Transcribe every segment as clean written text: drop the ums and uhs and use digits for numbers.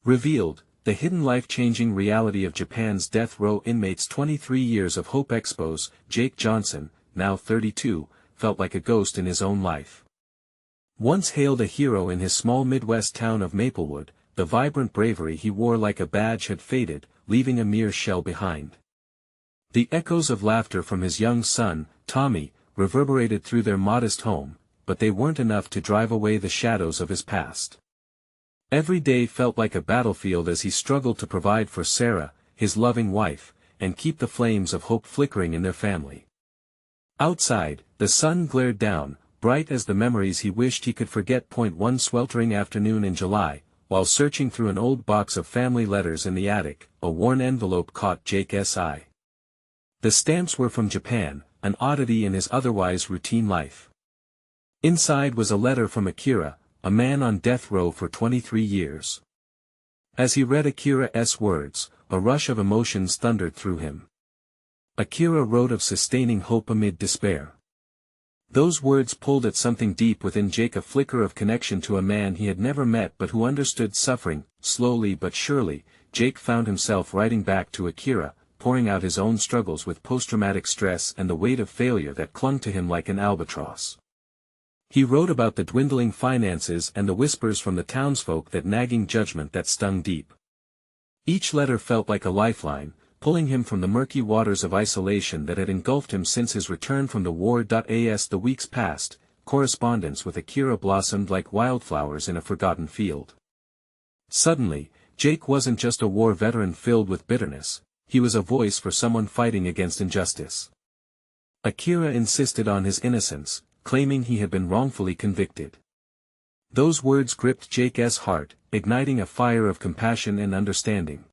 Revealed, the hidden life-changing reality of Japan's death row inmates. 23 years of hope. EXPOS. Jake Johnson, now 32, felt like a ghost in his own life. Once hailed a hero in his small Midwest town of Maplewood, the vibrant bravery he wore like a badge had faded, leaving a mere shell behind. The echoes of laughter from his young son, Tommy, reverberated through their modest home, but they weren't enough to drive away the shadows of his past. Every day felt like a battlefield as he struggled to provide for Sarah, his loving wife, and keep the flames of hope flickering in their family. Outside, the sun glared down, bright as the memories he wished he could forget. One sweltering afternoon in July, while searching through an old box of family letters in the attic, a worn envelope caught Jake's eye. The stamps were from Japan, an oddity in his otherwise routine life. Inside was a letter from Akira, a man on death row for 23 years. As he read Akira's words, a rush of emotions thundered through him. Akira wrote of sustaining hope amid despair. Those words pulled at something deep within Jake, a flicker of connection to a man he had never met but who understood suffering. Slowly but surely, Jake found himself writing back to Akira, pouring out his own struggles with post-traumatic stress and the weight of failure that clung to him like an albatross. He wrote about the dwindling finances and the whispers from the townsfolk, that nagging judgment that stung deep. Each letter felt like a lifeline, pulling him from the murky waters of isolation that had engulfed him since his return from the war. As the weeks passed, correspondence with Akira blossomed like wildflowers in a forgotten field. Suddenly, Jake wasn't just a war veteran filled with bitterness, he was a voice for someone fighting against injustice. Akira insisted on his innocence, claiming he had been wrongfully convicted. Those words gripped Jake's heart, igniting a fire of compassion and understanding.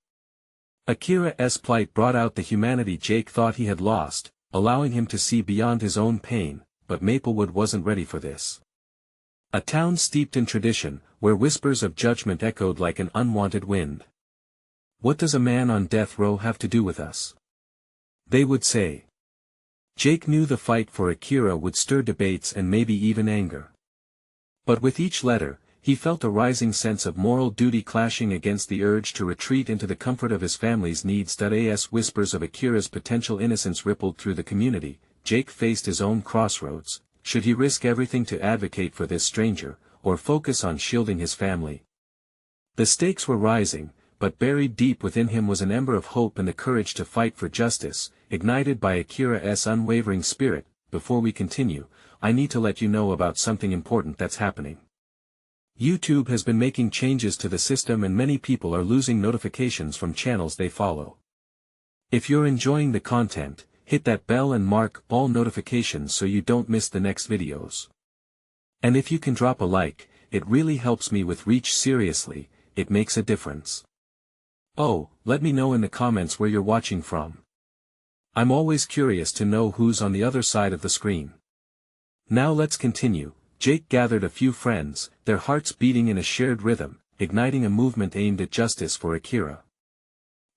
Akira's plight brought out the humanity Jake thought he had lost, allowing him to see beyond his own pain, but Maplewood wasn't ready for this. A town steeped in tradition, where whispers of judgment echoed like an unwanted wind. "What does a man on death row have to do with us?" they would say. Jake knew the fight for Akira would stir debates and maybe even anger. But with each letter, he felt a rising sense of moral duty clashing against the urge to retreat into the comfort of his family's needs. As whispers of Akira's potential innocence rippled through the community, Jake faced his own crossroads. Should he risk everything to advocate for this stranger, or focus on shielding his family? The stakes were rising, but buried deep within him was an ember of hope and the courage to fight for justice, ignited by Akira's unwavering spirit. Before we continue, I need to let you know about something important that's happening. YouTube has been making changes to the system and many people are losing notifications from channels they follow. If you're enjoying the content, hit that bell and mark all notifications so you don't miss the next videos. And if you can drop a like, it really helps me with reach. Seriously, it makes a difference. Oh, let me know in the comments where you're watching from. I'm always curious to know who's on the other side of the screen. Now let's continue. Jake gathered a few friends, their hearts beating in a shared rhythm, igniting a movement aimed at justice for Akira.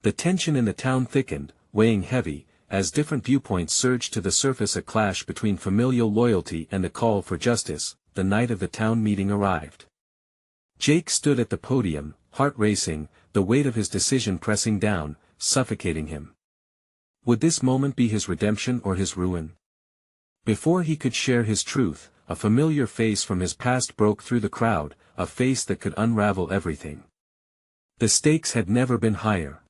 The tension in the town thickened, weighing heavy, as different viewpoints surged to the surface. A clash between familial loyalty and the call for justice. The night of the town meeting arrived. Jake stood at the podium, heart racing, the weight of his decision pressing down, suffocating him. Would this moment be his redemption or his ruin? Before he could share his truth, a familiar face from his past broke through the crowd, a face that could unravel everything. The stakes had never been higher.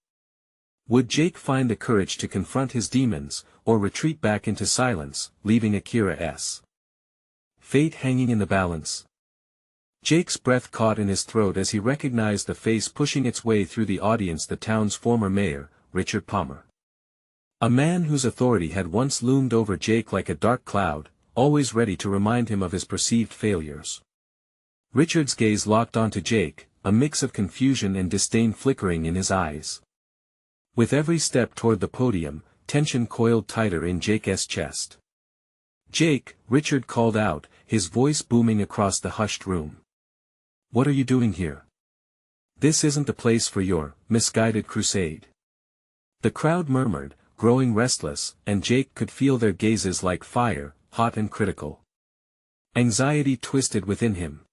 Would Jake find the courage to confront his demons, or retreat back into silence, leaving Akira's fate hanging in the balance? Jake's breath caught in his throat as he recognized the face pushing its way through the audience. The town's former mayor, Richard Palmer. A man whose authority had once loomed over Jake like a dark cloud, always ready to remind him of his perceived failures. Richard's gaze locked onto Jake, a mix of confusion and disdain flickering in his eyes. With every step toward the podium, tension coiled tighter in Jake's chest. "Jake," Richard called out, his voice booming across the hushed room. "What are you doing here? This isn't the place for your misguided crusade." The crowd murmured, growing restless, and Jake could feel their gazes like fire, hot and critical. Anxiety twisted within him.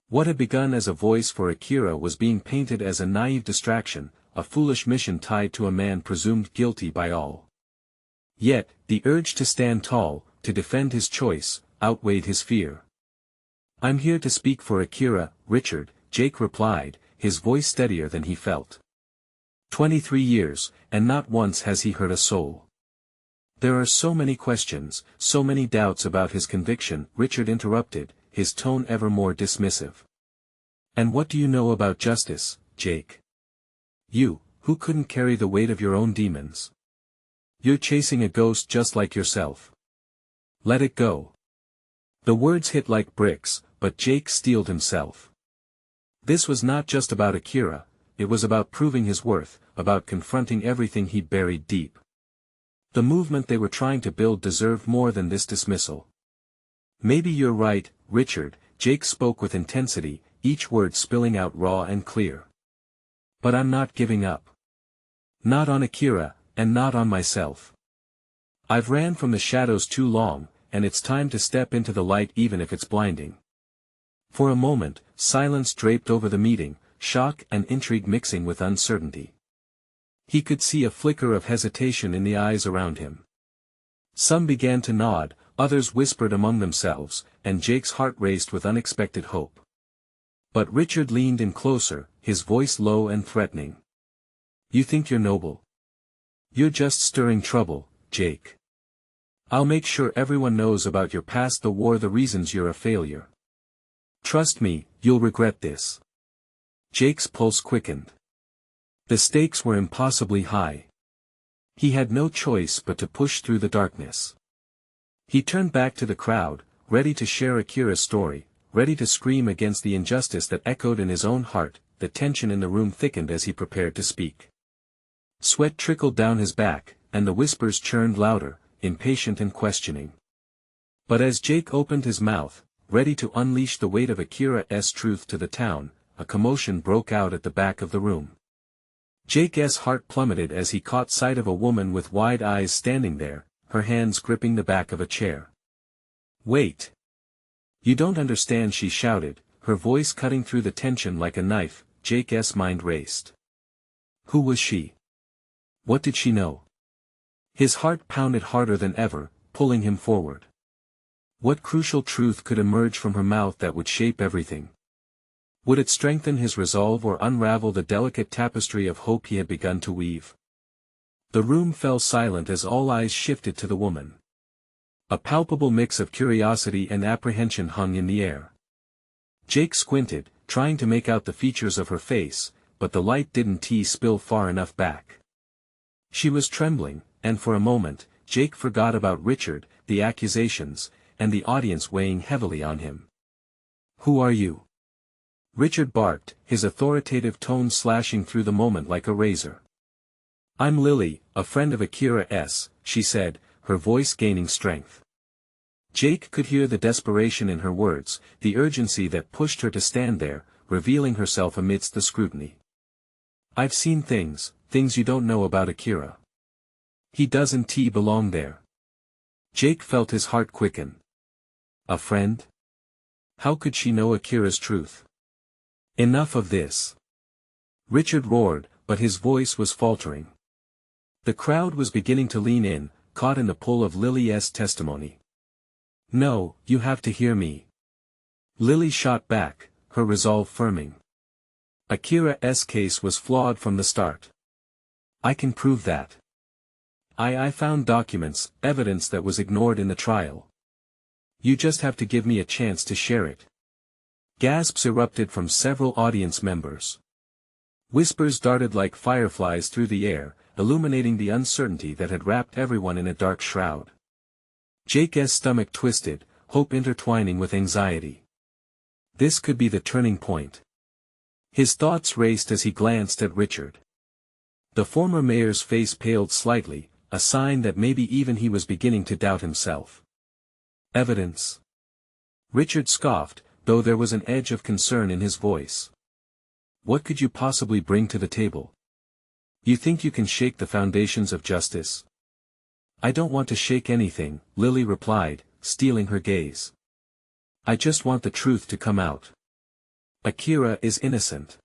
What had begun as a voice for Akira was being painted as a naive distraction, a foolish mission tied to a man presumed guilty by all. Yet, the urge to stand tall, to defend his choice, outweighed his fear. "I'm here to speak for Akira, Richard," Jake replied, his voice steadier than he felt. 23 years, and not once has he hurt a soul. "There are so many questions, so many doubts about his conviction," Richard interrupted, his tone ever more dismissive. "And what do you know about justice, Jake? You, who couldn't carry the weight of your own demons. You're chasing a ghost just like yourself. Let it go." The words hit like bricks, but Jake steeled himself. This was not just about Akira, it was about proving his worth, about confronting everything he'd buried deep. The movement they were trying to build deserved more than this dismissal. "Maybe you're right, Richard," Jake spoke with intensity, each word spilling out raw and clear. "But I'm not giving up. Not on Akira, and not on myself. I've ran from the shadows too long, and it's time to step into the light even if it's blinding." For a moment, silence draped over the meeting, shock and intrigue mixing with uncertainty. He could see a flicker of hesitation in the eyes around him. Some began to nod, others whispered among themselves, and Jake's heart raced with unexpected hope. But Richard leaned in closer, his voice low and threatening. "You think you're noble? You're just stirring trouble, Jake. I'll make sure everyone knows about your past, the war, the reasons you're a failure. Trust me, you'll regret this." Jake's pulse quickened. The stakes were impossibly high. He had no choice but to push through the darkness. He turned back to the crowd, ready to share Akira's story, ready to scream against the injustice that echoed in his own heart. The tension in the room thickened as he prepared to speak. Sweat trickled down his back, and the whispers churned louder, impatient and questioning. But as Jake opened his mouth, ready to unleash the weight of Akira's truth to the town, a commotion broke out at the back of the room. Jake's heart plummeted as he caught sight of a woman with wide eyes standing there, her hands gripping the back of a chair. "Wait! You don't understand," she shouted, her voice cutting through the tension like a knife. Jake's mind raced. Who was she? What did she know? His heart pounded harder than ever, pulling him forward. What crucial truth could emerge from her mouth that would shape everything? Would it strengthen his resolve or unravel the delicate tapestry of hope he had begun to weave? The room fell silent as all eyes shifted to the woman. A palpable mix of curiosity and apprehension hung in the air. Jake squinted, trying to make out the features of her face, but the light didn't spill far enough back. She was trembling, and for a moment, Jake forgot about Richard, the accusations, and the audience weighing heavily on him. "Who are you?" Richard barked, his authoritative tone slashing through the moment like a razor. "I'm Lily, a friend of Akira's," she said, her voice gaining strength. Jake could hear the desperation in her words, the urgency that pushed her to stand there, revealing herself amidst the scrutiny. "I've seen things you don't know about Akira. He doesn't belong there." Jake felt his heart quicken. A friend? How could she know Akira's truth? "Enough of this!" Richard roared, but his voice was faltering. The crowd was beginning to lean in, caught in the pull of Lily's testimony. "No, you have to hear me." Lily shot back, her resolve firming. "Akira's case was flawed from the start. I can prove that. I found documents, evidence that was ignored in the trial. You just have to give me a chance to share it." Gasps erupted from several audience members. Whispers darted like fireflies through the air, illuminating the uncertainty that had wrapped everyone in a dark shroud. Jake's stomach twisted, hope intertwining with anxiety. This could be the turning point. His thoughts raced as he glanced at Richard. The former mayor's face paled slightly, a sign that maybe even he was beginning to doubt himself. "Evidence?" Richard scoffed, though there was an edge of concern in his voice. "What could you possibly bring to the table? You think you can shake the foundations of justice?" "I don't want to shake anything," Lily replied, stealing her gaze. "I just want the truth to come out. Akira is innocent.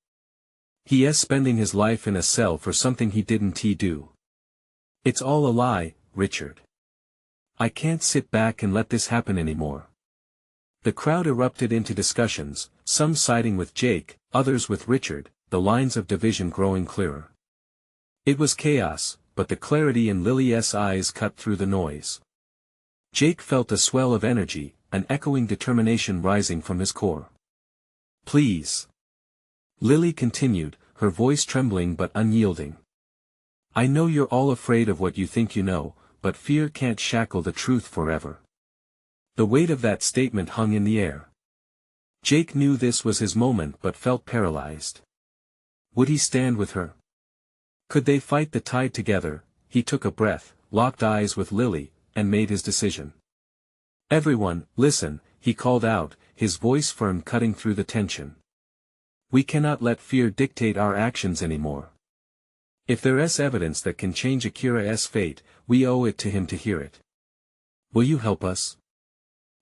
He is spending his life in a cell for something he didn't do. It's all a lie, Richard. I can't sit back and let this happen anymore. The crowd erupted into discussions, some siding with Jake, others with Richard, the lines of division growing clearer. It was chaos, but the clarity in Lily's eyes cut through the noise. Jake felt a swell of energy, an echoing determination rising from his core. Please. Lily continued, her voice trembling but unyielding. I know you're all afraid of what you think you know, but fear can't shackle the truth forever. The weight of that statement hung in the air. Jake knew this was his moment but felt paralyzed. Would he stand with her? Could they fight the tide together? He took a breath, locked eyes with Lily, and made his decision. Everyone, listen, he called out, his voice firm cutting through the tension. We cannot let fear dictate our actions anymore. If there is evidence that can change Akira's fate, we owe it to him to hear it. Will you help us?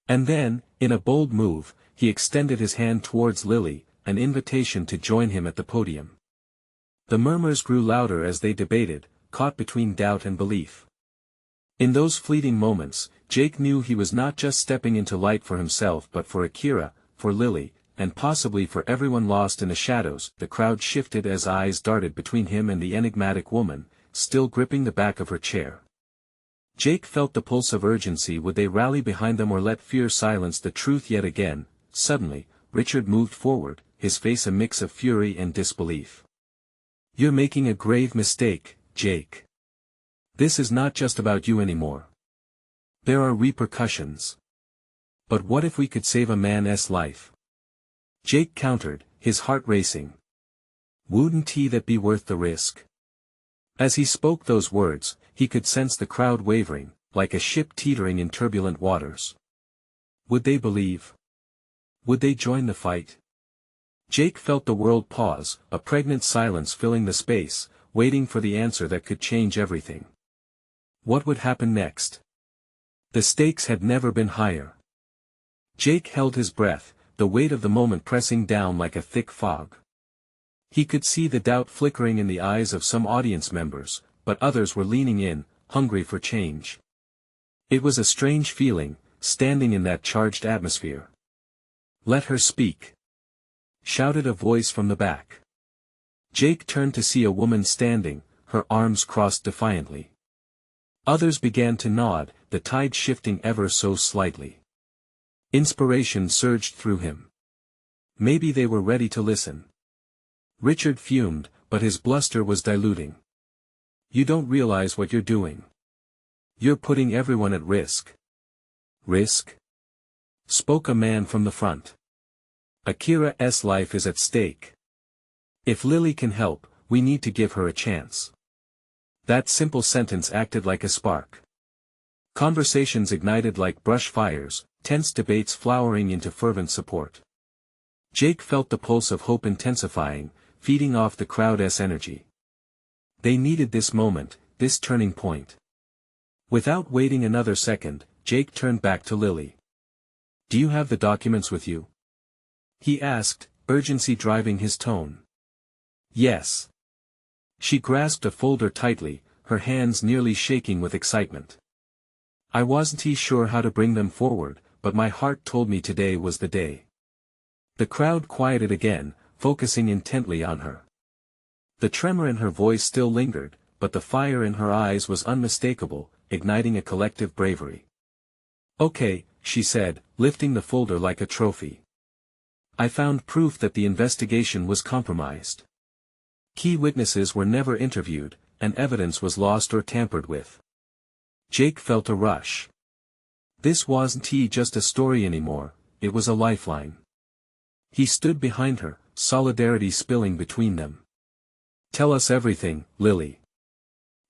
And then, in a bold move, he extended his hand towards Lily, an invitation to join him at the podium. The murmurs grew louder as they debated, caught between doubt and belief. In those fleeting moments, Jake knew he was not just stepping into light for himself but for Akira, for Lily, and possibly for everyone lost in the shadows. The crowd shifted as eyes darted between him and the enigmatic woman, still gripping the back of her chair. Jake felt the pulse of urgency. Would they rally behind them or let fear silence the truth yet again? Suddenly, Richard moved forward, his face a mix of fury and disbelief. You're making a grave mistake, Jake. This is not just about you anymore. There are repercussions. But what if we could save a man's life? Jake countered, his heart racing. Wouldn't that be worth the risk? As he spoke those words, he could sense the crowd wavering, like a ship teetering in turbulent waters. Would they believe? Would they join the fight? Jake felt the world pause, a pregnant silence filling the space, waiting for the answer that could change everything. What would happen next? The stakes had never been higher. Jake held his breath, the weight of the moment pressing down like a thick fog. He could see the doubt flickering in the eyes of some audience members, but others were leaning in, hungry for change. It was a strange feeling, standing in that charged atmosphere. Let her speak, shouted a voice from the back. Jake turned to see a woman standing, her arms crossed defiantly. Others began to nod, the tide shifting ever so slightly. Inspiration surged through him. Maybe they were ready to listen. Richard fumed, but his bluster was diluting. You don't realize what you're doing. You're putting everyone at risk. Risk? Spoke a man from the front. Akira's life is at stake. If Lily can help, we need to give her a chance. That simple sentence acted like a spark. Conversations ignited like brush fires, tense debates flowering into fervent support. Jake felt the pulse of hope intensifying, feeding off the crowd's energy. They needed this moment, this turning point. Without waiting another second, Jake turned back to Lily. Do you have the documents with you? He asked, urgency driving his tone. Yes. She grasped a folder tightly, her hands nearly shaking with excitement. I wasn't sure how to bring them forward, but my heart told me today was the day. The crowd quieted again, focusing intently on her. The tremor in her voice still lingered, but the fire in her eyes was unmistakable, igniting a collective bravery. Okay, she said, lifting the folder like a trophy. I found proof that the investigation was compromised. Key witnesses were never interviewed, and evidence was lost or tampered with. Jake felt a rush. This wasn't just a story anymore, it was a lifeline. He stood behind her, solidarity spilling between them. Tell us everything, Lily.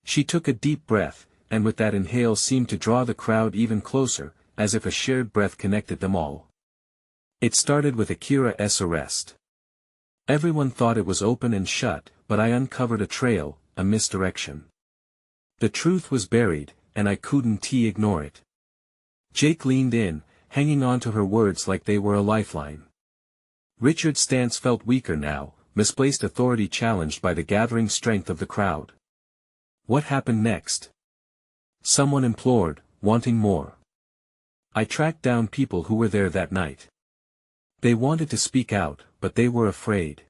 She took a deep breath, and with that inhale seemed to draw the crowd even closer, as if a shared breath connected them all. It started with Akira's arrest. Everyone thought it was open and shut, but I uncovered a trail, a misdirection. The truth was buried, and I couldn't ignore it. Jake leaned in, hanging on to her words like they were a lifeline. Richard's stance felt weaker now, misplaced authority challenged by the gathering strength of the crowd. What happened next? Someone implored, wanting more. I tracked down people who were there that night. They wanted to speak out, but they were afraid.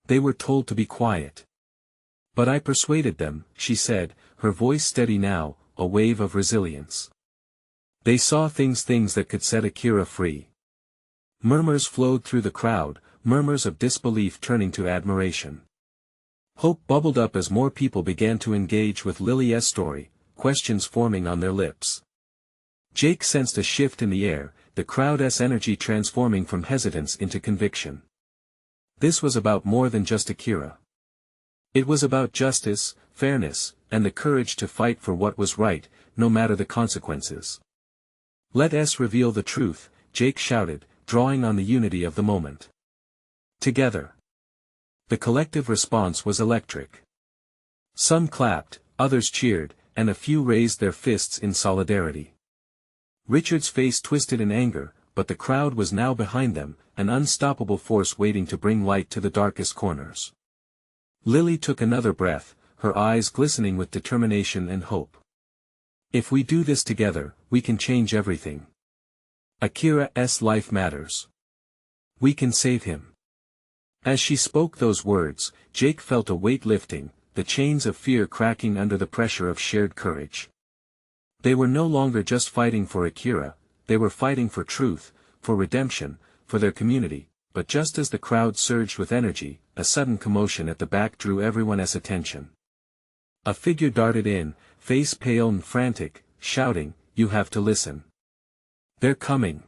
They were told to be quiet. But I persuaded them, she said, her voice steady now, a wave of resilience. They saw things that could set Akira free. Murmurs flowed through the crowd, murmurs of disbelief turning to admiration. Hope bubbled up as more people began to engage with Lily's story, questions forming on their lips. Jake sensed a shift in the air, the crowd's energy transforming from hesitance into conviction. This was about more than just Akira. It was about justice, fairness, and the courage to fight for what was right, no matter the consequences. Let us reveal the truth, Jake shouted, drawing on the unity of the moment. Together. The collective response was electric. Some clapped, others cheered, and a few raised their fists in solidarity. Richard's face twisted in anger, but the crowd was now behind them, an unstoppable force waiting to bring light to the darkest corners. Lily took another breath, her eyes glistening with determination and hope. If we do this together, we can change everything. Akira's life matters. We can save him. As she spoke those words, Jake felt a weight lifting, the chains of fear cracking under the pressure of shared courage. They were no longer just fighting for Akira, they were fighting for truth, for redemption, for their community, but just as the crowd surged with energy, a sudden commotion at the back drew everyone's attention. A figure darted in, face pale and frantic, shouting, "You have to listen. They're coming."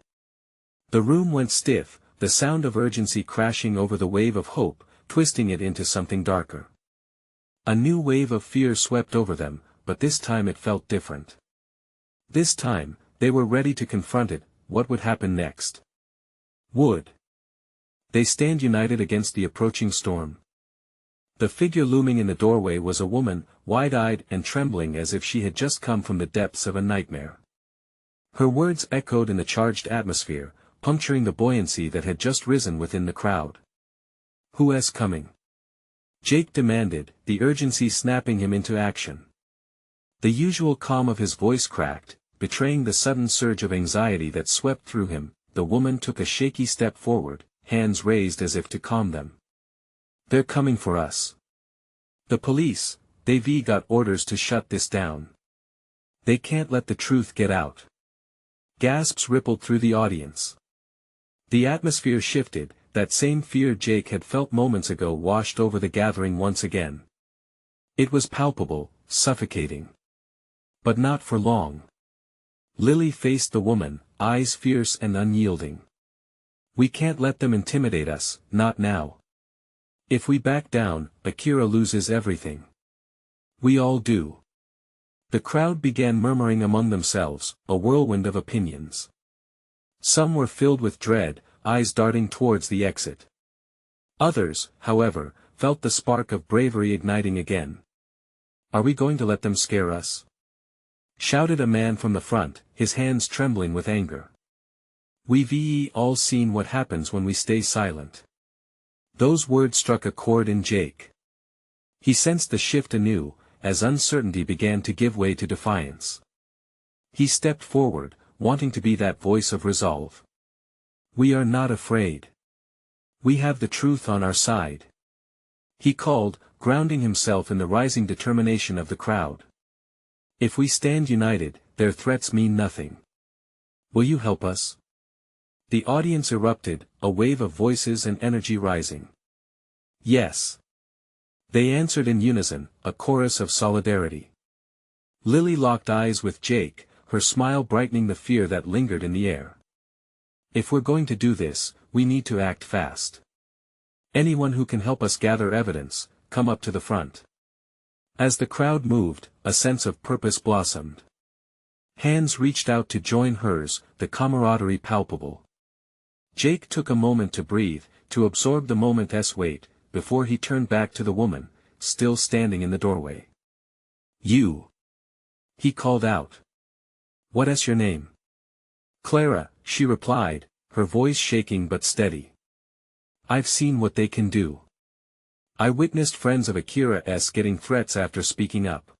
The room went stiff, the sound of urgency crashing over the wave of hope, twisting it into something darker. A new wave of fear swept over them, but this time it felt different. This time, they were ready to confront it. What would happen next? Would they stand united against the approaching storm? The figure looming in the doorway was a woman, wide-eyed and trembling as if she had just come from the depths of a nightmare. Her words echoed in the charged atmosphere, puncturing the buoyancy that had just risen within the crowd. "Who is coming?" Jake demanded, the urgency snapping him into action. The usual calm of his voice cracked, betraying the sudden surge of anxiety that swept through him. The woman took a shaky step forward, hands raised as if to calm them. "They're coming for us. The police, they've got orders to shut this down. They can't let the truth get out." Gasps rippled through the audience. The atmosphere shifted, that same fear Jake had felt moments ago washed over the gathering once again. It was palpable, suffocating. But not for long. Lily faced the woman, eyes fierce and unyielding. "We can't let them intimidate us, not now. If we back down, Akira loses everything. We all do." The crowd began murmuring among themselves, a whirlwind of opinions. Some were filled with dread, eyes darting towards the exit. Others, however, felt the spark of bravery igniting again. "Are we going to let them scare us?" shouted a man from the front, his hands trembling with anger. "We've all seen what happens when we stay silent." Those words struck a chord in Jake. He sensed the shift anew, as uncertainty began to give way to defiance. He stepped forward, wanting to be that voice of resolve. "We are not afraid. We have the truth on our side," he called, grounding himself in the rising determination of the crowd. "If we stand united, their threats mean nothing. Will you help us?" The audience erupted, a wave of voices and energy rising. "Yes." They answered in unison, a chorus of solidarity. Lily locked eyes with Jake, her smile brightening the fear that lingered in the air. "If we're going to do this, we need to act fast. Anyone who can help us gather evidence, come up to the front." As the crowd moved, a sense of purpose blossomed. Hands reached out to join hers, the camaraderie palpable. Jake took a moment to breathe, to absorb the moment's weight, before he turned back to the woman, still standing in the doorway. "You!" he called out. "What is your name?" "Clara," she replied, her voice shaking but steady. I've seen what they can do. I witnessed friends of Akira's getting threats after speaking up.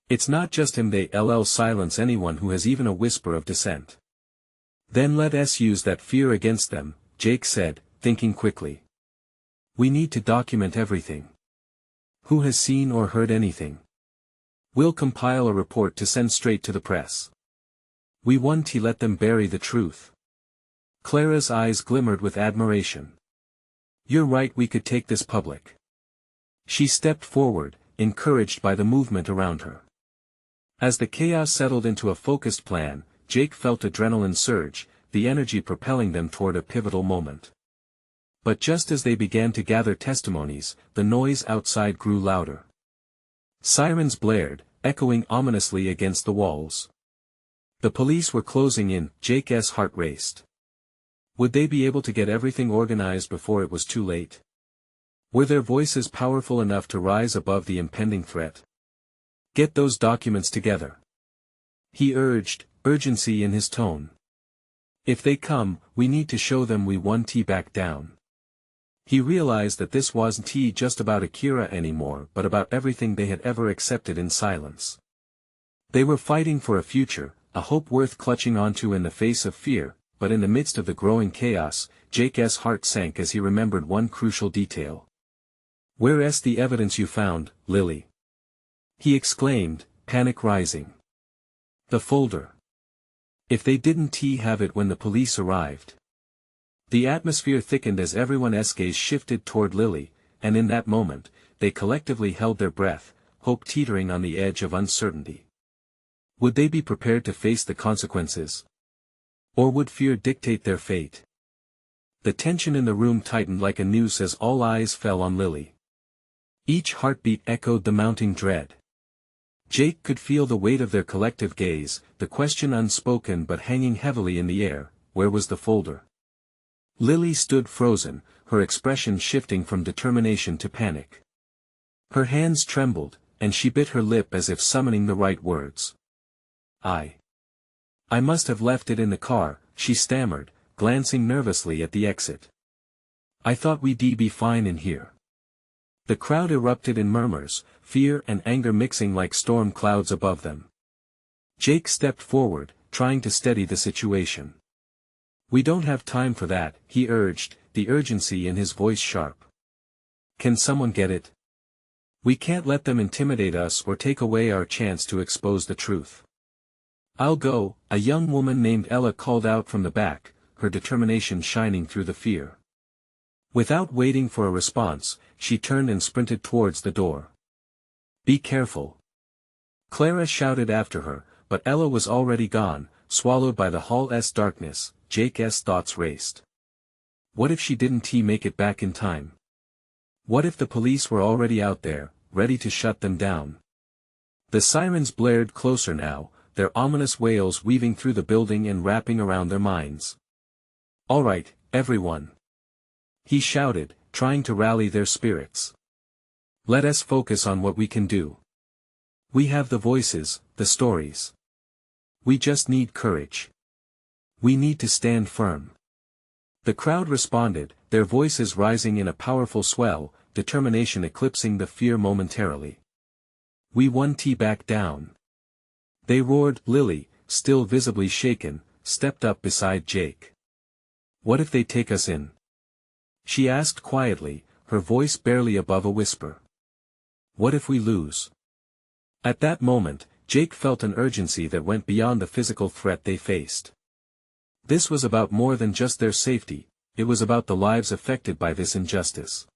It's not just him, they'll silence anyone who has even a whisper of dissent. Then let us use that fear against them, Jake said, thinking quickly. We need to document everything. Who has seen or heard anything? We'll compile a report to send straight to the press. We want to let them bury the truth. Clara's eyes glimmered with admiration. You're right, we could take this public. She stepped forward, encouraged by the movement around her. As the chaos settled into a focused plan, Jake felt adrenaline surge, the energy propelling them toward a pivotal moment. But just as they began to gather testimonies, the noise outside grew louder. Sirens blared, echoing ominously against the walls. The police were closing in. Jake's heart raced. Would they be able to get everything organized before it was too late? Were their voices powerful enough to rise above the impending threat? Get those documents together. He urged, urgency in his tone. If they come, we need to show them we won't back down. He realized that this wasn't just about Akira anymore, but about everything they had ever accepted in silence. They were fighting for a future, a hope worth clutching onto in the face of fear, but in the midst of the growing chaos, Jake's heart sank as he remembered one crucial detail. Where's the evidence you found, Lily? He exclaimed, panic rising. The folder. If they didn't have it when the police arrived. The atmosphere thickened as everyone's gaze shifted toward Lily, and in that moment, they collectively held their breath, hope teetering on the edge of uncertainty. Would they be prepared to face the consequences? Or would fear dictate their fate? The tension in the room tightened like a noose as all eyes fell on Lily. Each heartbeat echoed the mounting dread. Jake could feel the weight of their collective gaze, the question unspoken but hanging heavily in the air, where was the folder? Lily stood frozen, her expression shifting from determination to panic. Her hands trembled, and she bit her lip as if summoning the right words. I must have left it in the car, she stammered, glancing nervously at the exit. I thought we'd be fine in here. The crowd erupted in murmurs, fear and anger mixing like storm clouds above them. Jake stepped forward, trying to steady the situation. We don't have time for that, he urged, the urgency in his voice sharp. Can someone get it? We can't let them intimidate us or take away our chance to expose the truth. I'll go, a young woman named Ella called out from the back, her determination shining through the fear. Without waiting for a response, she turned and sprinted towards the door. Be careful. Clara shouted after her, but Ella was already gone, swallowed by the hall's darkness. Jake's thoughts raced. What if she didn't make it back in time? What if the police were already out there, ready to shut them down? The sirens blared closer now, their ominous wails weaving through the building and wrapping around their minds. All right, everyone. He shouted, trying to rally their spirits. Let us focus on what we can do. We have the voices, the stories. We just need courage. We need to stand firm. The crowd responded, their voices rising in a powerful swell, determination eclipsing the fear momentarily. We won't back down. They roared. Lily, still visibly shaken, stepped up beside Jake. What if they take us in? She asked quietly, her voice barely above a whisper. What if we lose? At that moment, Jake felt an urgency that went beyond the physical threat they faced. This was about more than just their safety, it was about the lives affected by this injustice.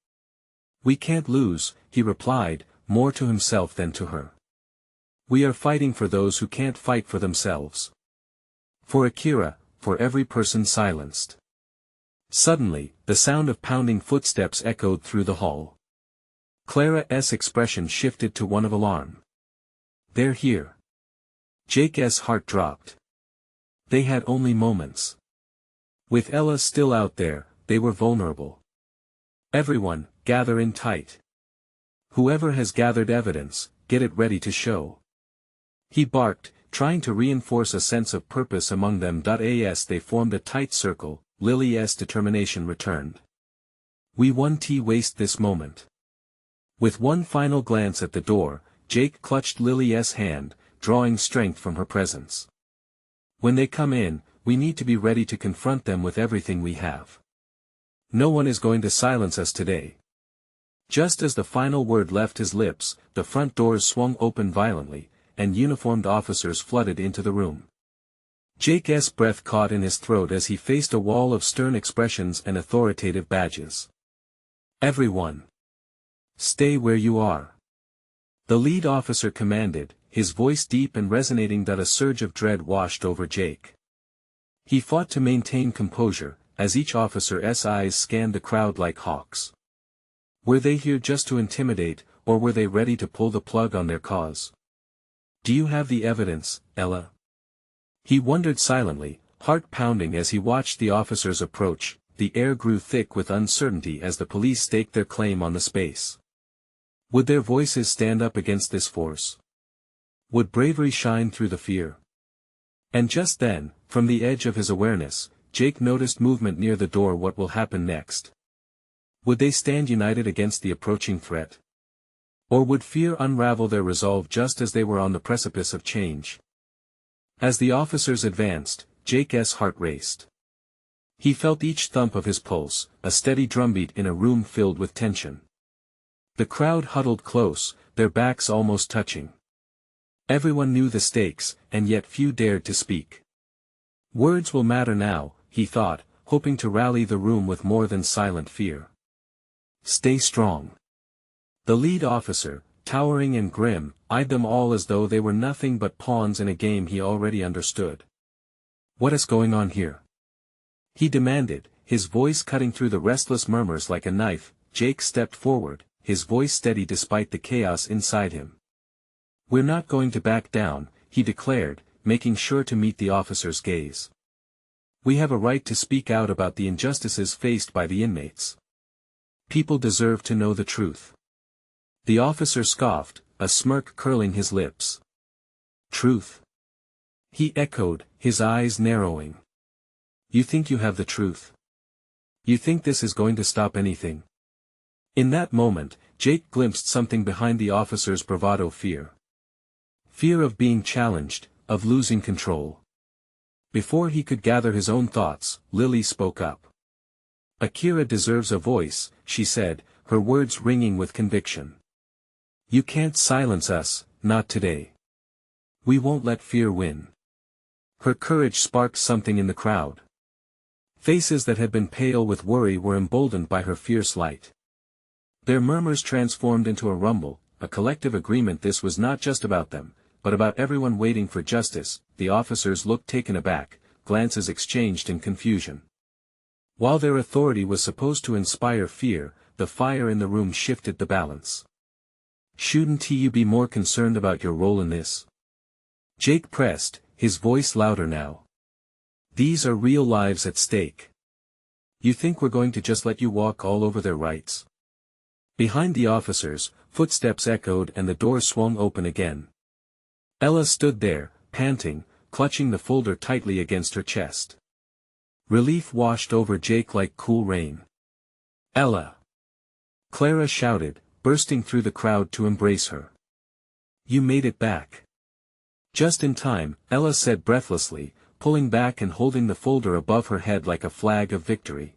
We can't lose, he replied, more to himself than to her. We are fighting for those who can't fight for themselves. For Akira, for every person silenced. Suddenly, the sound of pounding footsteps echoed through the hall. Clara's expression shifted to one of alarm. They're here. Jake's heart dropped. They had only moments. With Ella still out there, they were vulnerable. Everyone, gather in tight. Whoever has gathered evidence, get it ready to show. He barked, trying to reinforce a sense of purpose among them. As they formed a tight circle, Lily's determination returned. We won't waste this moment. With one final glance at the door, Jake clutched Lily's hand, drawing strength from her presence. When they come in, we need to be ready to confront them with everything we have. No one is going to silence us today. Just as the final word left his lips, the front doors swung open violently, and uniformed officers flooded into the room. Jake's breath caught in his throat as he faced a wall of stern expressions and authoritative badges. Everyone! Stay where you are. The lead officer commanded, his voice deep and resonating that a surge of dread washed over Jake. He fought to maintain composure, as each officer's eyes scanned the crowd like hawks. Were they here just to intimidate, or were they ready to pull the plug on their cause? Do you have the evidence, Ella? He wondered silently, heart pounding as he watched the officers approach. The air grew thick with uncertainty as the police staked their claim on the space. Would their voices stand up against this force? Would bravery shine through the fear? And just then, from the edge of his awareness, Jake noticed movement near the door. What will happen next? Would they stand united against the approaching threat? Or would fear unravel their resolve just as they were on the precipice of change? As the officers advanced, Jake's heart raced. He felt each thump of his pulse, a steady drumbeat in a room filled with tension. The crowd huddled close, their backs almost touching. Everyone knew the stakes, and yet few dared to speak. Words will matter now, he thought, hoping to rally the room with more than silent fear. Stay strong. The lead officer, towering and grim, eyed them all as though they were nothing but pawns in a game he already understood. What is going on here? He demanded, his voice cutting through the restless murmurs like a knife. Jake stepped forward, his voice steady despite the chaos inside him. We're not going to back down, he declared, making sure to meet the officer's gaze. We have a right to speak out about the injustices faced by the inmates. People deserve to know the truth. The officer scoffed, a smirk curling his lips. Truth? He echoed, his eyes narrowing. You think you have the truth? You think this is going to stop anything? In that moment, Jake glimpsed something behind the officer's bravado: fear. Fear of being challenged, of losing control. Before he could gather his own thoughts, Lily spoke up. Akira deserves a voice, she said, her words ringing with conviction. You can't silence us, not today. We won't let fear win. Her courage sparked something in the crowd. Faces that had been pale with worry were emboldened by her fierce light. Their murmurs transformed into a rumble, a collective agreement this was not just about them, but about everyone waiting for justice. The officers looked taken aback, glances exchanged in confusion. While their authority was supposed to inspire fear, the fire in the room shifted the balance. Shouldn't you be more concerned about your role in this? Jake pressed, his voice louder now. These are real lives at stake. You think we're going to just let you walk all over their rights? Behind the officers, footsteps echoed and the door swung open again. Ella stood there, panting, clutching the folder tightly against her chest. Relief washed over Jake like cool rain. Ella! Clara shouted, bursting through the crowd to embrace her. You made it back. Just in time, Ella said breathlessly, pulling back and holding the folder above her head like a flag of victory.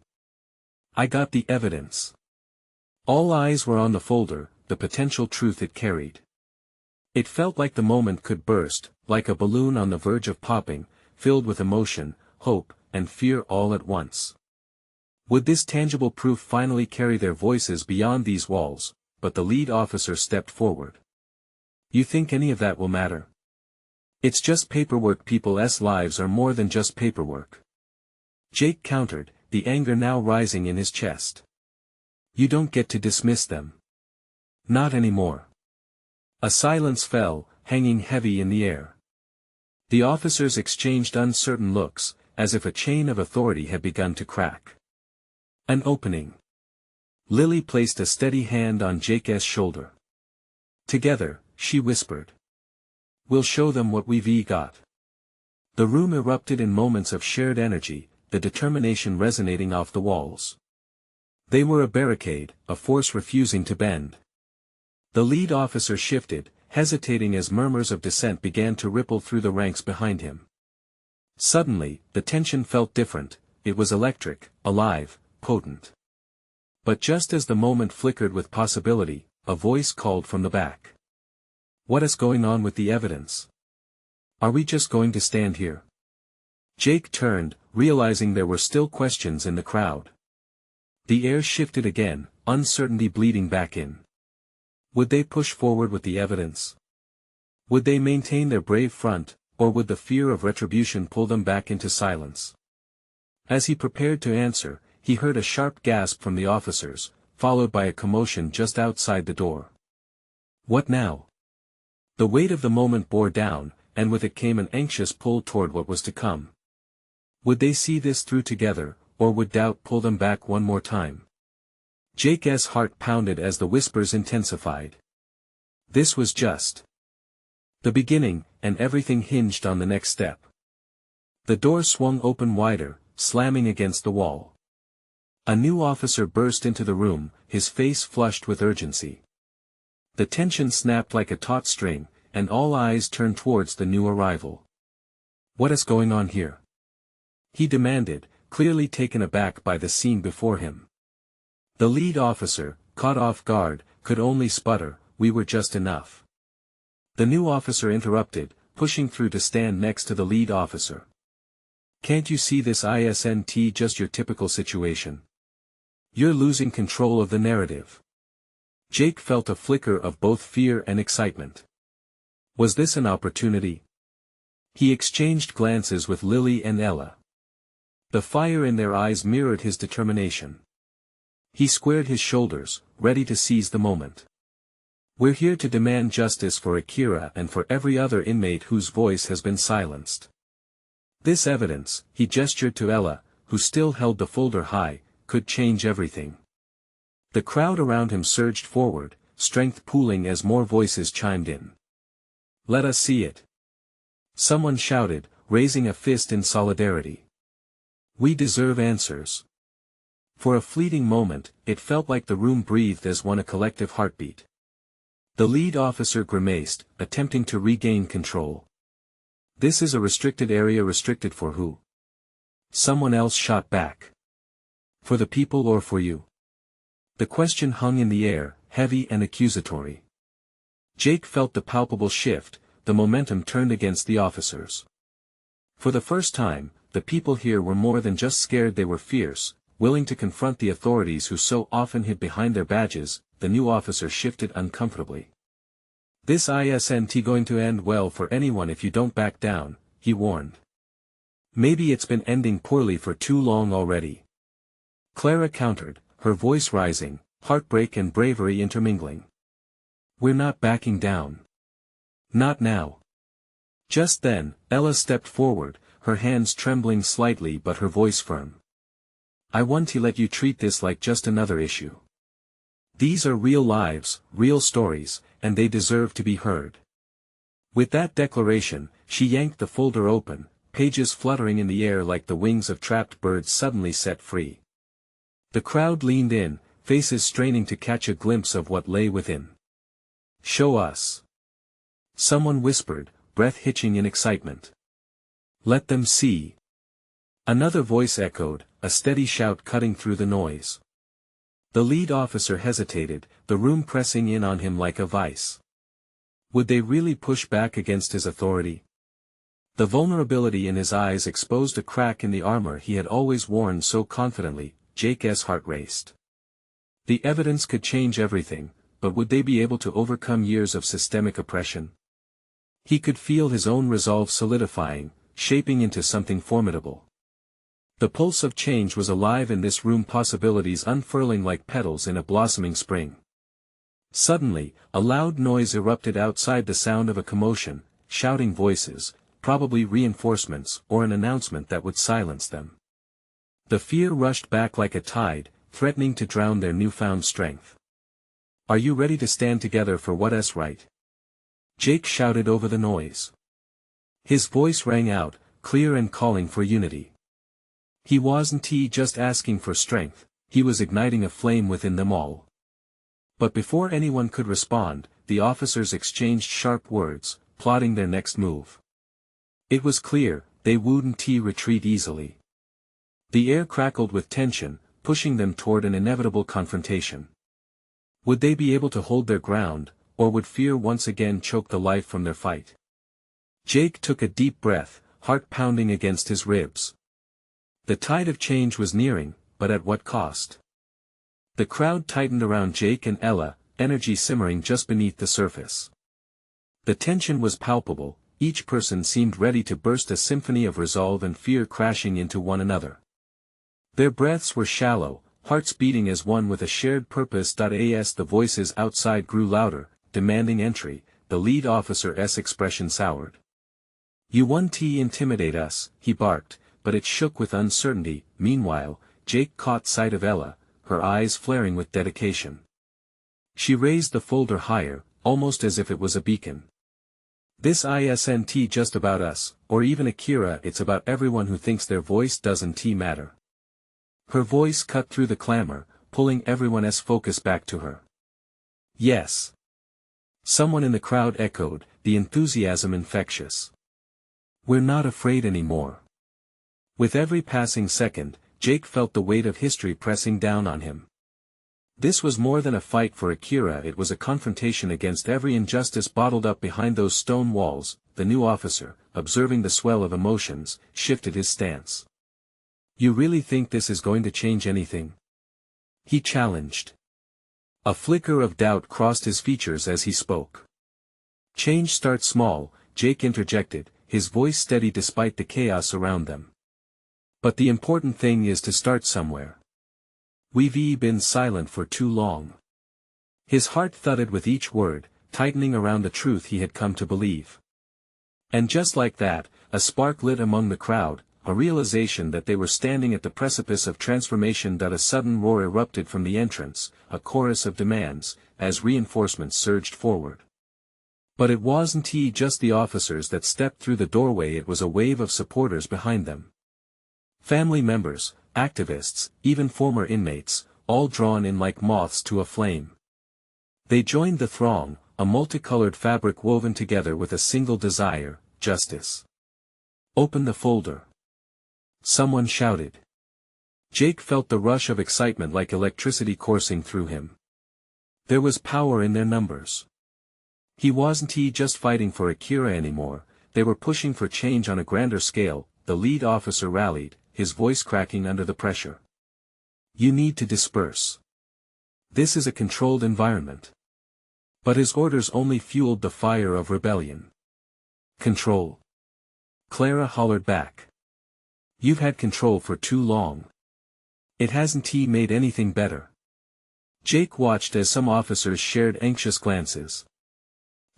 I got the evidence. All eyes were on the folder, the potential truth it carried. It felt like the moment could burst, like a balloon on the verge of popping, filled with emotion, hope, and fear all at once. Would this tangible proof finally carry their voices beyond these walls? But the lead officer stepped forward. You think any of that will matter? It's just paperwork. People's lives are more than just paperwork. Jake countered, the anger now rising in his chest. You don't get to dismiss them. Not anymore. A silence fell, hanging heavy in the air. The officers exchanged uncertain looks, as if a chain of authority had begun to crack. An opening. Lily placed a steady hand on Jake's shoulder. Together, she whispered. We'll show them what we've got. The room erupted in moments of shared energy, the determination resonating off the walls. They were a barricade, a force refusing to bend. The lead officer shifted, hesitating as murmurs of dissent began to ripple through the ranks behind him. Suddenly, the tension felt different. It was electric, alive, potent. But just as the moment flickered with possibility, a voice called from the back. "What is going on with the evidence? Are we just going to stand here?" Jake turned, realizing there were still questions in the crowd. The air shifted again, uncertainty bleeding back in. Would they push forward with the evidence? Would they maintain their brave front, or would the fear of retribution pull them back into silence? As he prepared to answer, he heard a sharp gasp from the officers, followed by a commotion just outside the door. What now? The weight of the moment bore down, and with it came an anxious pull toward what was to come. Would they see this through together, or would doubt pull them back one more time? Jake's heart pounded as the whispers intensified. This was just the beginning, and everything hinged on the next step. The door swung open wider, slamming against the wall. A new officer burst into the room, his face flushed with urgency. The tension snapped like a taut string, and all eyes turned towards the new arrival. "What is going on here?" he demanded, clearly taken aback by the scene before him. The lead officer, caught off guard, could only sputter, "We were just enough." The new officer interrupted, pushing through to stand next to the lead officer. "Can't you see this isn't just your typical situation? You're losing control of the narrative." Jake felt a flicker of both fear and excitement. Was this an opportunity? He exchanged glances with Lily and Ella. The fire in their eyes mirrored his determination. He squared his shoulders, ready to seize the moment. "We're here to demand justice for Akira and for every other inmate whose voice has been silenced. This evidence," he gestured to Ella, who still held the folder high, "could change everything." The crowd around him surged forward, strength pooling as more voices chimed in. "Let us see it!" someone shouted, raising a fist in solidarity. "We deserve answers." For a fleeting moment, it felt like the room breathed as one, a collective heartbeat. The lead officer grimaced, attempting to regain control. "This is a restricted area. Restricted for who?" Someone else shot back. "For the people or for you?" The question hung in the air, heavy and accusatory. Jake felt the palpable shift, the momentum turned against the officers. For the first time, the people here were more than just scared, they were fierce, willing to confront the authorities who so often hid behind their badges. The new officer shifted uncomfortably. "This isn't going to end well for anyone if you don't back down," he warned. "Maybe it's been ending poorly for too long already." Clara countered, her voice rising, heartbreak and bravery intermingling. "We're not backing down. Not now." Just then, Ella stepped forward, her hands trembling slightly but her voice firm. "I want to let you treat this like just another issue. These are real lives, real stories, and they deserve to be heard." With that declaration, she yanked the folder open, pages fluttering in the air like the wings of trapped birds suddenly set free. The crowd leaned in, faces straining to catch a glimpse of what lay within. "Show us," someone whispered, breath hitching in excitement. "Let them see." Another voice echoed, a steady shout cutting through the noise. The lead officer hesitated, the room pressing in on him like a vice. Would they really push back against his authority? The vulnerability in his eyes exposed a crack in the armor he had always worn so confidently. Jake's heart raced. The evidence could change everything, but would they be able to overcome years of systemic oppression? He could feel his own resolve solidifying, shaping into something formidable. The pulse of change was alive in this room, possibilities unfurling like petals in a blossoming spring. Suddenly, a loud noise erupted outside, the sound of a commotion, shouting voices, probably reinforcements or an announcement that would silence them. The fear rushed back like a tide, threatening to drown their newfound strength. "Are you ready to stand together for what's right?" Jake shouted over the noise. His voice rang out, clear and calling for unity. He wasn't just asking for strength, he was igniting a flame within them all. But before anyone could respond, the officers exchanged sharp words, plotting their next move. It was clear, they wouldn't retreat easily. The air crackled with tension, pushing them toward an inevitable confrontation. Would they be able to hold their ground, or would fear once again choke the life from their fight? Jake took a deep breath, heart pounding against his ribs. The tide of change was nearing, but at what cost? The crowd tightened around Jake and Ella, energy simmering just beneath the surface. The tension was palpable, each person seemed ready to burst a symphony of resolve and fear crashing into one another. Their breaths were shallow, hearts beating as one with a shared purpose. As the voices outside grew louder, demanding entry, the lead officer's expression soured. "You won't intimidate us," he barked, but it shook with uncertainty. Meanwhile, Jake caught sight of Ella, her eyes flaring with dedication. She raised the folder higher, almost as if it was a beacon. "This isn't just about us, or even Akira, it's about everyone who thinks their voice doesn't matter." Her voice cut through the clamor, pulling everyone's focus back to her. "Yes." Someone in the crowd echoed, the enthusiasm infectious. "We're not afraid anymore." With every passing second, Jake felt the weight of history pressing down on him. This was more than a fight for Akira, it was a confrontation against every injustice bottled up behind those stone walls. The new officer, observing the swell of emotions, shifted his stance. "You really think this is going to change anything?" he challenged. A flicker of doubt crossed his features as he spoke. "Change starts small," Jake interjected, his voice steady despite the chaos around them. "But the important thing is to start somewhere. We've been silent for too long." His heart thudded with each word, tightening around the truth he had come to believe. And just like that, a spark lit among the crowd, a realization that they were standing at the precipice of transformation. A sudden roar erupted from the entrance, a chorus of demands, as reinforcements surged forward. But it wasn't just the officers that stepped through the doorway, it was a wave of supporters behind them. Family members, activists, even former inmates, all drawn in like moths to a flame. They joined the throng, a multicolored fabric woven together with a single desire: justice. "Open the folder," someone shouted. Jake felt the rush of excitement like electricity coursing through him. There was power in their numbers. He wasn't just fighting for Akira anymore, they were pushing for change on a grander scale. The lead officer rallied, his voice cracking under the pressure. "You need to disperse. This is a controlled environment." But his orders only fueled the fire of rebellion. "Control?" Clara hollered back. "You've had control for too long. It hasn't made anything better." Jake watched as some officers shared anxious glances.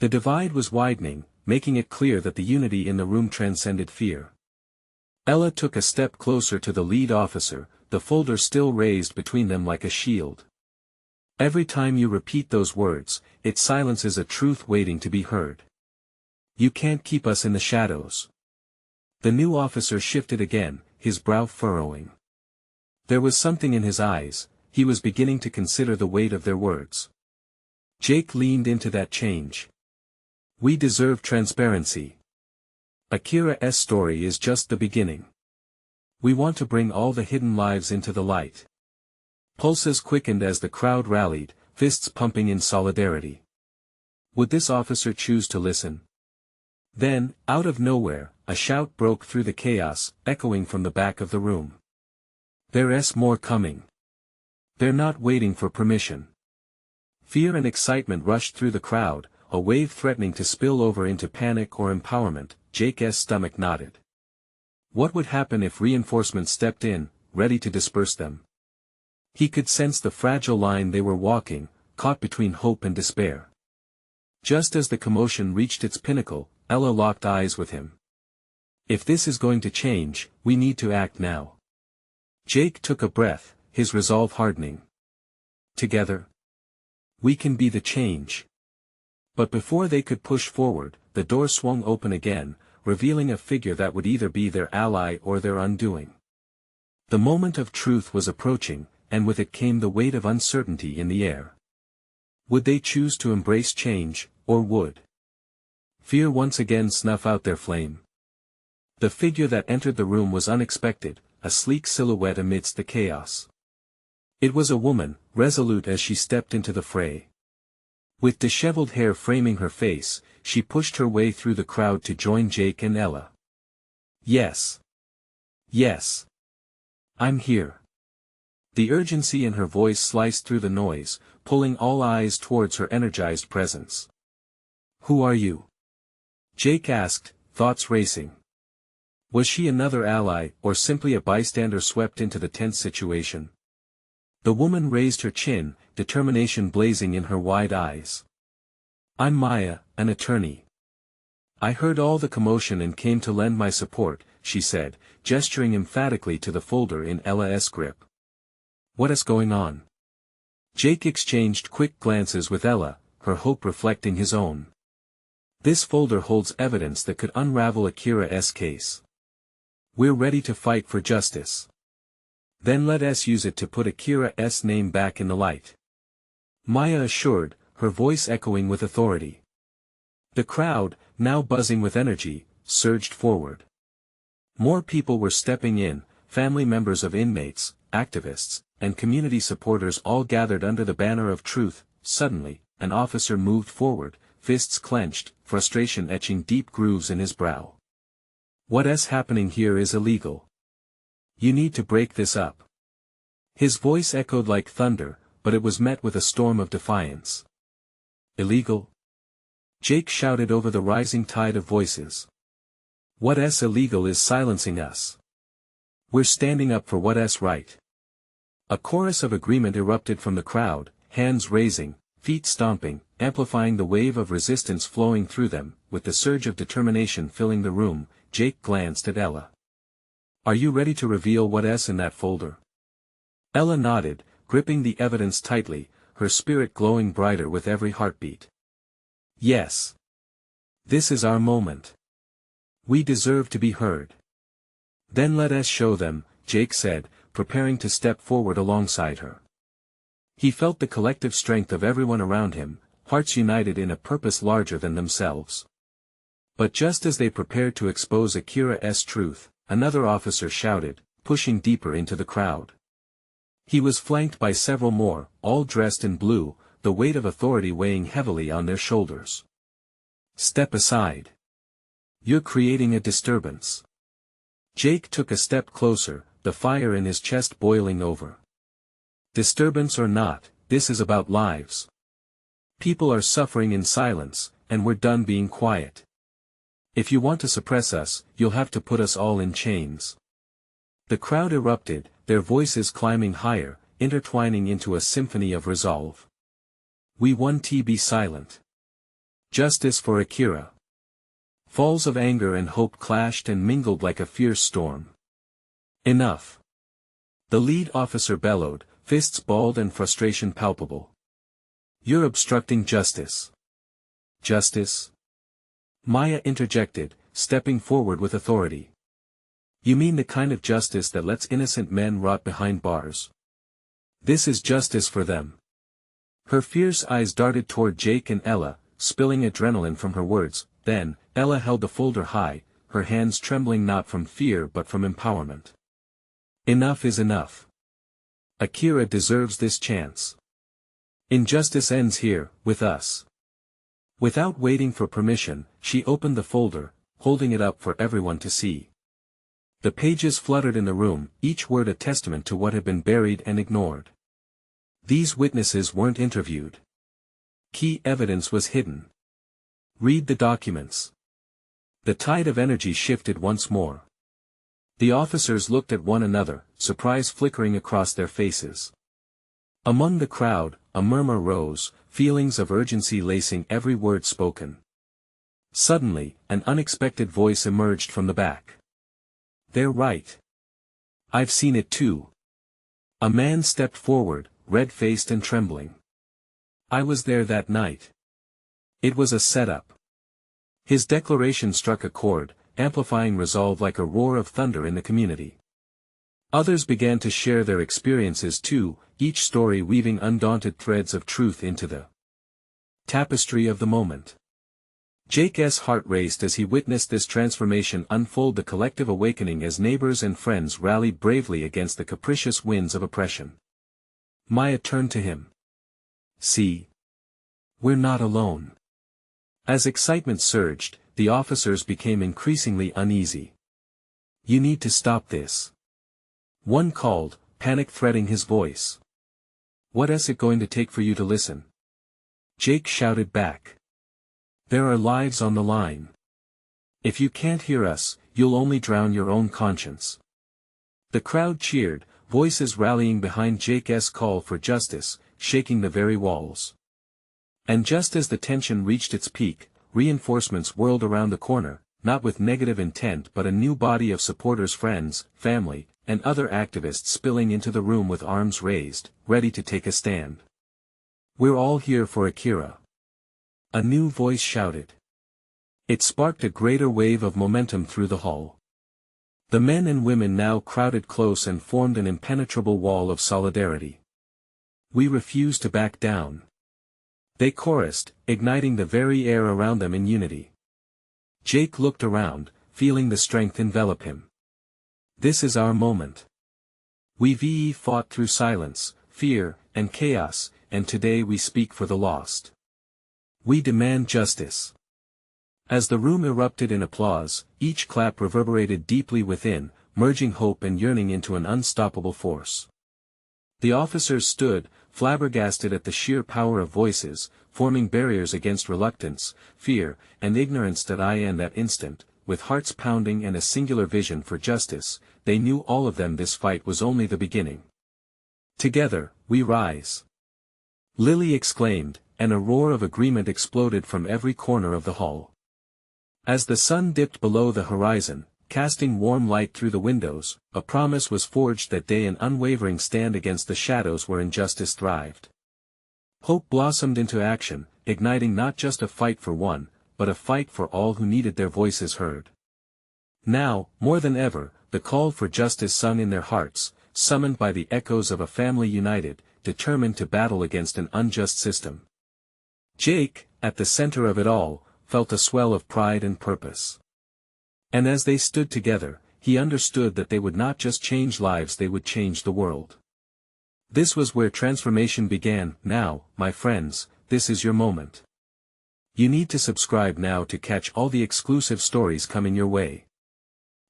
The divide was widening, making it clear that the unity in the room transcended fear. Ella took a step closer to the lead officer, the folder still raised between them like a shield. "Every time you repeat those words, it silences a truth waiting to be heard. You can't keep us in the shadows." The new officer shifted again, his brow furrowing. There was something in his eyes, he was beginning to consider the weight of their words. Jake leaned into that change. "We deserve transparency. Akira's story is just the beginning. We want to bring all the hidden lives into the light." Pulses quickened as the crowd rallied, fists pumping in solidarity. Would this officer choose to listen? Then, out of nowhere, a shout broke through the chaos, echoing from the back of the room. "There's more coming. They're not waiting for permission." Fear and excitement rushed through the crowd, a wave threatening to spill over into panic or empowerment. Jake's stomach knotted. What would happen if reinforcements stepped in, ready to disperse them? He could sense the fragile line they were walking, caught between hope and despair. Just as the commotion reached its pinnacle, Ella locked eyes with him. "If this is going to change, we need to act now." Jake took a breath, his resolve hardening. "Together, we can be the change." But before they could push forward, the door swung open again, revealing a figure that would either be their ally or their undoing. The moment of truth was approaching, and with it came the weight of uncertainty in the air. Would they choose to embrace change, or would fear once again snuff out their flame? The figure that entered the room was unexpected, a sleek silhouette amidst the chaos. It was a woman, resolute as she stepped into the fray. With disheveled hair framing her face, she pushed her way through the crowd to join Jake and Ella. Yes. Yes. I'm here. The urgency in her voice sliced through the noise, pulling all eyes towards her energized presence. Who are you? Jake asked, thoughts racing. Was she another ally, or simply a bystander swept into the tense situation? The woman raised her chin, determination blazing in her wide eyes. I'm Maya, an attorney. I heard all the commotion and came to lend my support, she said, gesturing emphatically to the folder in Ella's grip. What is going on? Jake exchanged quick glances with Ella, her hope reflecting his own. This folder holds evidence that could unravel Akira's case. We're ready to fight for justice. Then let us use it to put Akira's name back in the light. Maya assured, her voice echoing with authority. The crowd, now buzzing with energy, surged forward. More people were stepping in, family members of inmates, activists, and community supporters all gathered under the banner of truth. Suddenly, an officer moved forward, fists clenched, frustration etching deep grooves in his brow. What's happening here is illegal. You need to break this up. His voice echoed like thunder, but it was met with a storm of defiance. Illegal? Jake shouted over the rising tide of voices. What's illegal is silencing us. We're standing up for what's right. A chorus of agreement erupted from the crowd, hands raising, feet stomping, amplifying the wave of resistance flowing through them. With the surge of determination filling the room, Jake glanced at Ella. Are you ready to reveal what's in that folder? Ella nodded, gripping the evidence tightly, her spirit glowing brighter with every heartbeat. Yes. This is our moment. We deserve to be heard. Then let us show them, Jake said, preparing to step forward alongside her. He felt the collective strength of everyone around him, hearts united in a purpose larger than themselves. But just as they prepared to expose Akira's truth, another officer shouted, pushing deeper into the crowd. He was flanked by several more, all dressed in blue, the weight of authority weighing heavily on their shoulders. Step aside. You're creating a disturbance. Jake took a step closer, the fire in his chest boiling over. Disturbance or not, this is about lives. People are suffering in silence, and we're done being quiet. If you want to suppress us, you'll have to put us all in chains. The crowd erupted, their voices climbing higher, intertwining into a symphony of resolve. We want to be silent. Justice for Akira. Falls of anger and hope clashed and mingled like a fierce storm. Enough. The lead officer bellowed, fists balled and frustration palpable. You're obstructing justice. Justice? Maya interjected, stepping forward with authority. You mean the kind of justice that lets innocent men rot behind bars? This is justice for them. Her fierce eyes darted toward Jake and Ella, spilling adrenaline from her words. Then, Ella held the folder high, her hands trembling not from fear but from empowerment. Enough is enough. Akira deserves this chance. Injustice ends here, with us. Without waiting for permission, she opened the folder, holding it up for everyone to see. The pages fluttered in the room, each word a testament to what had been buried and ignored. These witnesses weren't interviewed. Key evidence was hidden. Read the documents. The tide of energy shifted once more. The officers looked at one another, surprise flickering across their faces. Among the crowd, a murmur rose, feelings of urgency lacing every word spoken. Suddenly, an unexpected voice emerged from the back. They're right. I've seen it too. A man stepped forward, red-faced and trembling. I was there that night. It was a setup. His declaration struck a chord, amplifying resolve like a roar of thunder in the community. Others began to share their experiences too, each story weaving undaunted threads of truth into the tapestry of the moment. Jake's heart raced as he witnessed this transformation unfold, the collective awakening as neighbors and friends rallied bravely against the capricious winds of oppression. Maya turned to him. "See. We're not alone." As excitement surged, the officers became increasingly uneasy. "You need to stop this," one called, panic threading his voice. "What is it going to take for you to listen?" Jake shouted back. "There are lives on the line. If you can't hear us, you'll only drown your own conscience." The crowd cheered, voices rallying behind Jake's call for justice, shaking the very walls. And just as the tension reached its peak, reinforcements whirled around the corner, not with negative intent but a new body of supporters, friends, family, and other activists spilling into the room with arms raised, ready to take a stand. "We're all here for Akira," a new voice shouted. It sparked a greater wave of momentum through the hall. The men and women now crowded close and formed an impenetrable wall of solidarity. "We refuse to back down," they chorused, igniting the very air around them in unity. Jake looked around, feeling the strength envelop him. "This is our moment. We've fought through silence, fear, and chaos, and today we speak for the lost. We demand justice." As the room erupted in applause, each clap reverberated deeply within, merging hope and yearning into an unstoppable force. The officers stood, flabbergasted at the sheer power of voices, forming barriers against reluctance, fear, and ignorance. That instant, with hearts pounding and a singular vision for justice, they knew all of them this fight was only the beginning. "Together, we rise!" Lily exclaimed, and a roar of agreement exploded from every corner of the hall. As the sun dipped below the horizon, casting warm light through the windows, a promise was forged that day, an unwavering stand against the shadows where injustice thrived. Hope blossomed into action, igniting not just a fight for one, but a fight for all who needed their voices heard. Now, more than ever, the call for justice sung in their hearts, summoned by the echoes of a family united, determined to battle against an unjust system. Jake, at the center of it all, felt a swell of pride and purpose. And as they stood together, he understood that they would not just change lives, they would change the world. This was where transformation began. Now, my friends, this is your moment. You need to subscribe now to catch all the exclusive stories coming your way.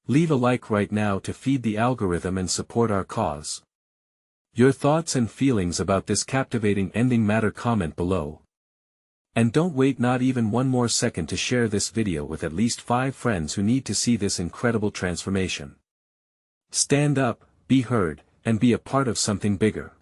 Leave a like right now to feed the algorithm and support our cause. Your thoughts and feelings about this captivating ending matter, comment below. And don't wait not even one more second to share this video with at least 5 friends who need to see this incredible transformation. Stand up, be heard, and be a part of something bigger.